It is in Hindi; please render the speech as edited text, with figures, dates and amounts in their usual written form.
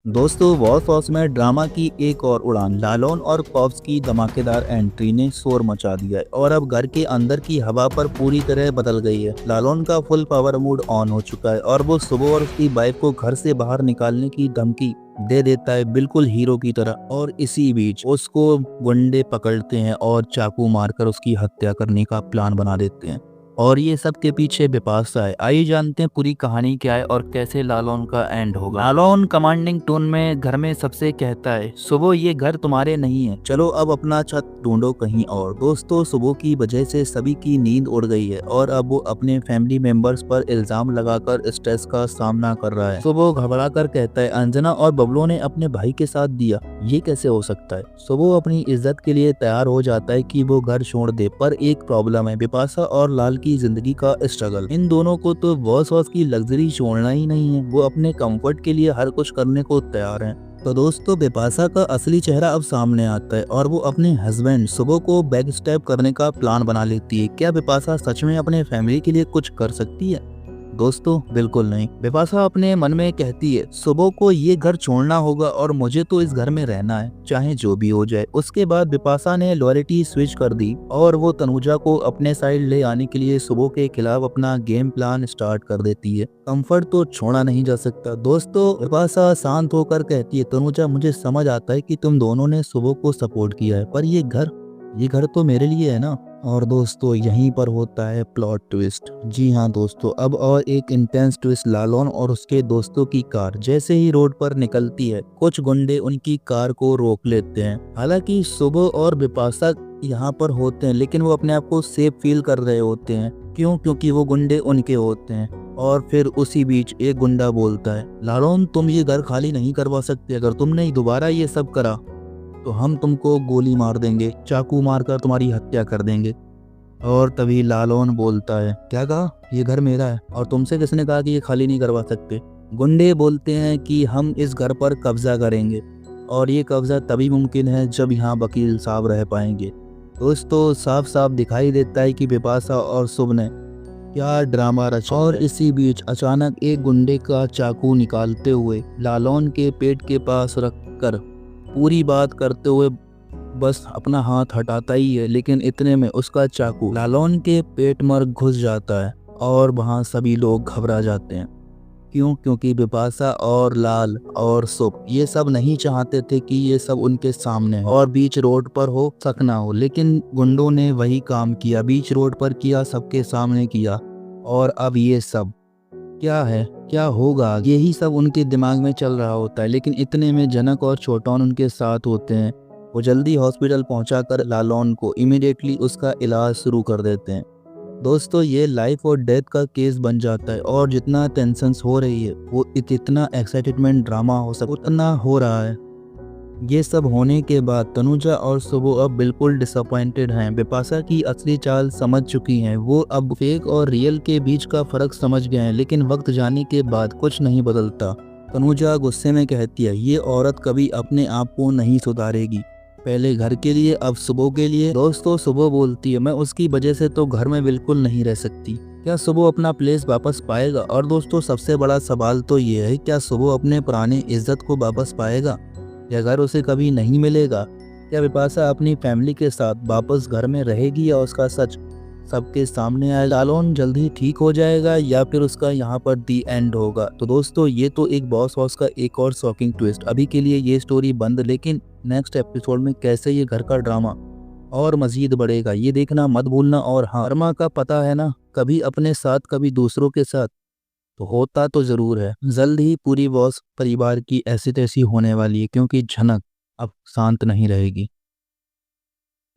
दोस्तों वॉर हाउस में ड्रामा की एक और उड़ान। लालौन और पॉप्स की धमाकेदार एंट्री ने शोर मचा दिया है और अब घर के अंदर की हवा पर पूरी तरह बदल गई है। लालौन का फुल पावर मूड ऑन हो चुका है और वो सुबह और उसकी वाइफ को घर से बाहर निकालने की धमकी दे देता है, बिल्कुल हीरो की तरह। और इसी बीच उसको गुंडे पकड़ते हैं और चाकू मारकर उसकी हत्या करने का प्लान बना देते हैं। और ये सब के पीछे बिपाशा है। आइए जानते हैं पूरी कहानी क्या है और कैसे लालौन का एंड होगा। लालौन कमांडिंग टोन में घर में सबसे कहता है, सुबह ये घर तुम्हारे नहीं है, चलो अब अपना छत ढूंढो कहीं और। दोस्तों सुबह की वजह से सभी की नींद उड़ गई है और अब वो अपने फैमिली मेंबर्स पर इल्जाम लगाकर स्ट्रेस का सामना कर रहा है। सुबह घबरा कर कहता है, अंजना और बबलू ने अपने भाई के साथ दिया, ये कैसे हो सकता है। सुबह अपनी इज्जत के लिए तैयार हो जाता है कि वो घर छोड़ दे, पर एक प्रॉब्लम है, बिपाशा और लाल की जिंदगी का स्ट्रगल। इन दोनों को तो बॉस वॉस की लग्जरी छोड़ना ही नहीं है, वो अपने कंफर्ट के लिए हर कुछ करने को तैयार हैं। तो दोस्तों बिपाशा का असली चेहरा अब सामने आता है और वो अपने हस्बैंड सुबह को बैक स्टेप करने का प्लान बना लेती है। क्या बिपाशा सच में अपने फैमिली के लिए कुछ कर सकती है? दोस्तों बिल्कुल नहीं। बिपाशा अपने मन में कहती है, सुबह को ये घर छोड़ना होगा और मुझे तो इस घर में रहना है, चाहे जो भी हो जाए। उसके बाद बिपाशा ने लॉयल्टी स्विच कर दी और वो तनुजा को अपने साइड ले आने के लिए सुबह के खिलाफ अपना गेम प्लान स्टार्ट कर देती है। कंफर्ट तो छोड़ा नहीं जा सकता। दोस्तों बिपाशा शांत होकर कहती है, तनुजा मुझे समझ आता है कि तुम दोनों ने सुबह को सपोर्ट किया है, पर ये घर तो मेरे लिए है ना। और दोस्तों यहीं पर होता है प्लॉट ट्विस्ट। जी हाँ दोस्तों, अब और एक इंटेंस ट्विस्ट। लालौन और उसके दोस्तों की कार जैसे ही रोड पर निकलती है, कुछ गुंडे उनकी कार को रोक लेते हैं। हालांकि सुबह और बिपाशा यहाँ पर होते हैं, लेकिन वो अपने आप को सेफ फील कर रहे होते हैं। क्यों? क्योंकि वो गुंडे उनके होते हैं। और फिर उसी बीच एक गुंडा बोलता है, लालौन तुम ये घर खाली नहीं करवा सकते, अगर तुमने दोबारा ये सब करा तो हम तुमको गोली मार देंगे, चाकू मारकर तुम्हारी हत्या कर देंगे। और तभी लालौन बोलता है, क्या कहा? ये घर मेरा है और तुमसे किसने कहा कि ये खाली नहीं करवा सकते? गुंडे बोलते हैं कि हम इस घर पर कब्जा करेंगे और ये कब्जा तभी मुमकिन है जब यहाँ वकील साहब रह पाएंगे। दोस्तों साफ साफ दिखाई देता है कि बिपाशा और शुभ ने क्या ड्रामा रचा। और इसी बीच अचानक एक गुंडे का चाकू निकालते हुए लालौन के पेट के पास रखकर पूरी बात करते हुए बस अपना हाथ हटाता ही है, लेकिन इतने में उसका चाकू लालौन के पेट में घुस जाता है और वहाँ सभी लोग घबरा जाते हैं। क्यों? क्योंकि बिपाशा और लाल और सुप ये सब नहीं चाहते थे कि ये सब उनके सामने हो और बीच रोड पर हो, शक ना हो। लेकिन गुंडों ने वही काम किया, बीच रोड पर किया, सबके सामने किया। और अब ये सब क्या है, क्या होगा, यही सब उनके दिमाग में चल रहा होता है। लेकिन इतने में जनक और छोटौन उनके साथ होते हैं। वो जल्दी हॉस्पिटल पहुंचाकर लालौन को इमीडिएटली उसका इलाज शुरू कर देते हैं। दोस्तों ये लाइफ और डेथ का केस बन जाता है और जितना टेंशन हो रही है वो इतना एक्साइटमेंट ड्रामा हो सकता उतना हो रहा है। ये सब होने के बाद तनुजा और सुबह अब बिल्कुल डिसअपॉइंटेड हैं। बिपाशा की असली चाल समझ चुकी हैं, वो अब फेक और रियल के बीच का फर्क समझ गए हैं। लेकिन वक्त जाने के बाद कुछ नहीं बदलता। तनुजा गुस्से में कहती है, ये औरत कभी अपने आप को नहीं सुधारेगी, पहले घर के लिए अब सुबह के लिए। दोस्तों सुबह बोलती है, मैं उसकी वजह से तो घर में बिल्कुल नहीं रह सकती। क्या सुबह अपना प्लेस वापस पाएगा? और दोस्तों सबसे बड़ा सवाल तो ये है, क्या सुबह अपने पुराने इज्जत को वापस पाएगा या घर उसे कभी नहीं मिलेगा? क्या बिपाशा अपनी फैमिली के साथ वापस घर में रहेगी या उसका सच सबके सामने आएगा? लालौन जल्दी ठीक हो जाएगा या फिर उसका यहाँ पर दी एंड होगा? तो दोस्तों ये तो एक बॉस वॉस का एक और शॉकिंग ट्विस्ट। अभी के लिए ये स्टोरी बंद, लेकिन नेक्स्ट एपिसोड में कैसे ये घर का ड्रामा और मजीद बढ़ेगा ये देखना मत भूलना। और हाँ, कर्मा का पता है ना, कभी अपने साथ कभी दूसरों के साथ, तो होता तो जरूर है। जल्द ही पूरी बॉस परिवार की ऐसी तैसी होने वाली है, क्योंकि झनक अब शांत नहीं रहेगी।